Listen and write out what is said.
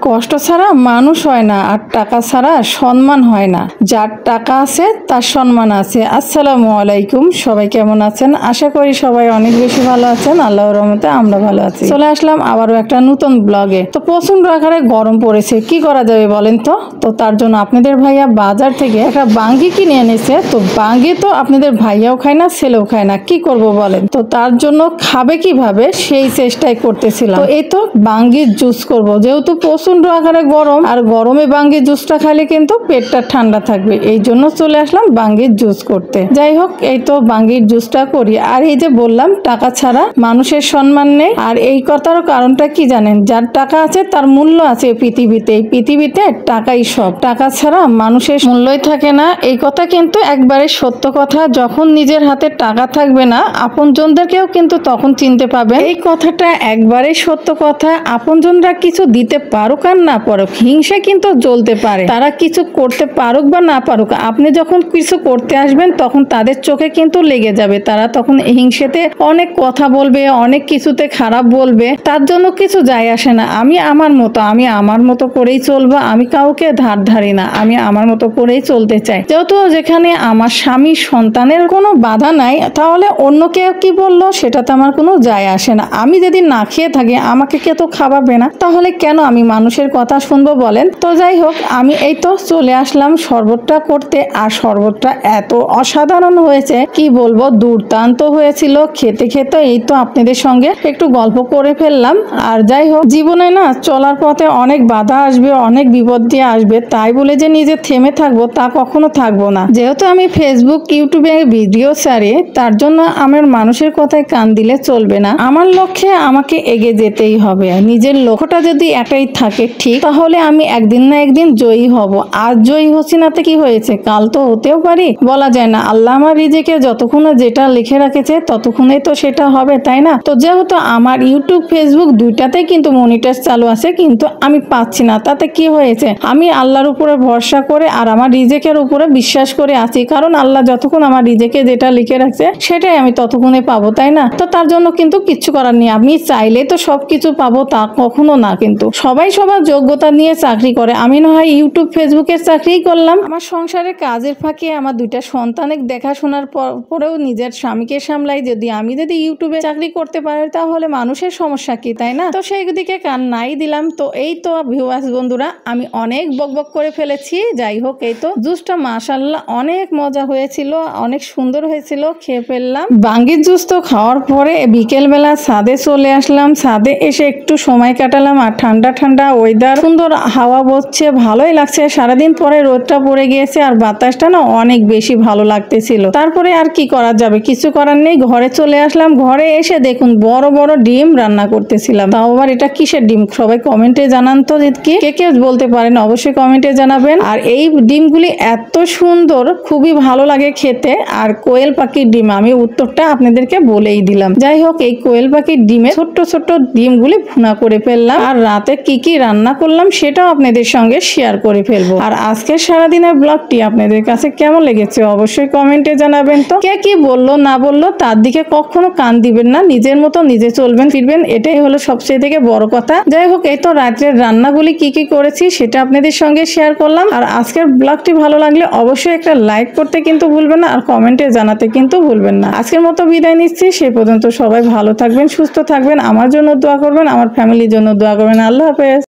কষ্ট ছাড়া মানুষ হয় না, আর টাকা ছাড়া সম্মান হয় না। যার টাকা আছে তার সম্মান আছে। আসসালামু আলাইকুম, সবাই কেমন আছেন? আশা করি সবাই অনেক বেশি ভালো আছেন। আল্লাহর রহমতে আমরা ভালো আছি। চলে আসলাম আবারও একটা নতুন ব্লগে। তো প্রচন্ড আকারে গরম পড়েছে, কি করা যাবে বলেন তো? তো তার জন্য আপনাদের ভাইয়া বাজার থেকে একটা বাঙ্গি কিনে এনেছে। তো বাঙ্গি তো আপনাদের ভাইয়াও খায় না, ছেলেও খায় না, কি করব বলেন? তো তার জন্য খাবে কিভাবে সেই চেষ্টাই করতেছিলাম। তো এই তো বাঙ্গির জুস করব, যেহেতু প্রচন্ড আকারে গরম, আর গরমে বাঙ্গির জুসটা খাইলে কিন্তু পেটটা ঠান্ডা থাকবে, এই জন্য চলে আসলাম বাঙ্গির জুস করতে। যাই হোক, এই তো বাঙ্গির জুসটা করি। আর এই যে বললাম টাকা ছাড়া মানুষের সম্মান নেই, আর এই কথার কারণটা কি জানেন? যার টাকা আছে তার মূল্য আছে পৃথিবীতে। এই পৃথিবীতে টাকাই সব, টাকা ছাড়া মানুষের মূল্যই থাকে না। এই কথা কিন্তু একবারে সত্য কথা। যখন নিজের হাতে টাকা থাকবে না, আপনজনদেরকেও কিন্তু তখন চিনতে পাবে। এই কথাটা একবারে সত্য কথা। আপনজনরা কিছু দিতে পারুক আর না পারুক, হিংসা কিন্তু জ্বলতে পারে। তারা কিছু করতে পারুক বা না পারুক, আপনি যখন কিছু করতে আসবেন তখন তাদের চোখে কিন্তু লেগে যাবে। তারা তখন হিংসেতে অনেক কথা বলবে, অনেক কিছুতে খারাপ বলবে। তার জন্য কিছু যায় আসে না। আমি আমার মতো করেই চলবো। আমি কাউকে ধার ধারি না, আমি আমার মতো করেই চলতে চাই। যেহেতু যেখানে আমার স্বামী সন্তানের কোনো বাধা নাই, তাহলে অন্য কেউ কি বললো সেটাতে আমার কোনো যায় আসে না। আমি যদি না খেয়ে থাকি, আমাকে কে তো খাওয়াবে না, তাহলে কেন আমি মানুষের কথা শুনবো বলেন? তো যাই হোক, আমি এই তো চলে আসলাম শরবতটা করতে। আর শরবতটা এত অসাধারণ হয়েছে, কি বলবো, দুর্দান্ত হয়েছিল। খেতে খেতে এই তো আপনাদের সঙ্গে একটু গল্প করে ফেললাম। আর যাই হোক, জীবনে না চলার পথে অনেক বাধা আসবে, অনেক বিপদ দিয়ে আসবে, তাই বলে যে নিজে থেমে থাকবো তা কখনো থাকবো না। যেহেতু আমি ফেসবুক ইউটিউবে ভিডিও ছাড়ি, তার জন্য আমার মানুষের কথায় কান দিলে চলবে না। আমার লক্ষ্যে আমাকে এগিয়ে যেতেই হবে। নিজের লক্ষ্যটা যদি একাই থাকে ঠিক, তাহলে আমি একদিন না একদিন জয়ী হব। আজ জয়ী হচ্ছি না তো কি হয়েছে, কাল তো হতেও পারি, বলা যায় না। আল্লাহ আমার রিজিকে যতক্ষণে যেটা লিখে রাখেছে ততক্ষণে তো সেটা হবে, তাই না? তো যেহেতু আমার ইউটিউব ফেসবুক দুইটাতে কিন্তু মনিটর চালু আছে, কিন্তু আমি পাচ্ছি না, তাতে কি হয়েছে? আমি আল্লাহর উপরে ভরসা করে আর আমার রিজিকের উপরে বিশ্বাস করে আছি, কারণ আল্লাহ যতক্ষণ আমার রিজিকে যেটা লিখে রাখছে সেটাই আমি ততক্ষণে পাবো, তাই না? তো তার জন্য কিন্তু কিচ্ছু করার নেই। আমি চাইলে তো সবকিছু পাবো তা কখনো না, কিন্তু সবাই সবার যোগ্যতা নিয়ে চাকরি করে। আমি না হয় ইউটিউব ফেসবুকের চাকরি করলাম, আমার সংসারের কাজের ফাঁকে আমার দুইটা সন্তানের দেখাশোনার পরেও নিজের স্বামীকে সামলাই। আমি যদি ইউটিউবে চাকরি করতে পারি, তাহলে মানুষের সমস্যা কি, তাই না? তো সেই দিকে কান নাই দিলাম। তো এই তো ভিউয়ার্স বন্ধুরা, আমি অনেক বকবক করে ফেলেছি। যাই হোক, এই তো জুসটা মাশাআল্লাহ অনেক মজা হয়েছিল, অনেক সুন্দর হয়েছিল, খেয়ে ফেললাম। বাঙ্গির জুস তো খাওয়ার পরে বিকেল বেলা ছাদে চলে আসলাম। ছাদে এসে একটু সময় কাটালাম, আর ঠান্ডা ঠান্ডা ওয়েদার, সুন্দর হাওয়া বসছে, ভালোই লাগছে। সারাদিন পরে রোদটা পড়ে গিয়েছে, আর বাতাসটা না অনেক বেশি ভালো লাগতেছিল। তারপরে আর কি করা যাবে, কিছু করার নেই। ঘরে চলে আসলাম। ঘরে এসে দেখুন বড় বড় ডিম রান্না করতেছিলাম। তাও আবার এটা কিসের ডিম, সবাই কমেন্টে জানান তো। কে কে বলতে পারেন অবশ্যই কমেন্টে জানাবেন। আর এই ডিমগুলি এত সুন্দর, খুবই ভালো লাগে খেতে। আর কোয়েল পাখির ডিম, আমি উত্তরটা আপনাদেরকে বলেই দিলাম। যাই হোক, এই কোয়েল পাখির ডিমে ছোট্ট ছোট্ট ডিমগুলি ভুনা করে ফেললাম। আর রাতে কি কি রান্না করলাম সেটাও আপনাদের সঙ্গে শেয়ার করে ফেলবো। আর আজকের সারাদিনের ব্লগটি আপনাদের কাছে কেমন লেগেছে অবশ্যই কমেন্টে জানাবেন। তো কে কি বললো না বললো তার দিকে কখনো কান দিবেন না, নিজের মতো নিজে চলবেন ফিরবেন, এটাই হলো সবচেয়ে থেকে বড় কথা। যাই হোক, এই তো রাত্রের রান্নাগুলি কি কি করেছি সেটা আপনাদের সঙ্গে শেয়ার করলাম। আর আজকের ব্লগটি ভালো লাগলে অবশ্যই একটা লাইক করতে কিন্তু ভুলবেন না, আর কমেন্টে জানাতে কিন্তু ভুলবেন না। আজকের মতো বিদায় নিচ্ছি, সেই পর্যন্ত সবাই ভালো থাকবেন, সুস্থ থাকবেন, আমার জন্য দোয়া করবেন, আমার ফ্যামিলির জন্য দোয়া করবেন। আল্লাহ হাফেজ।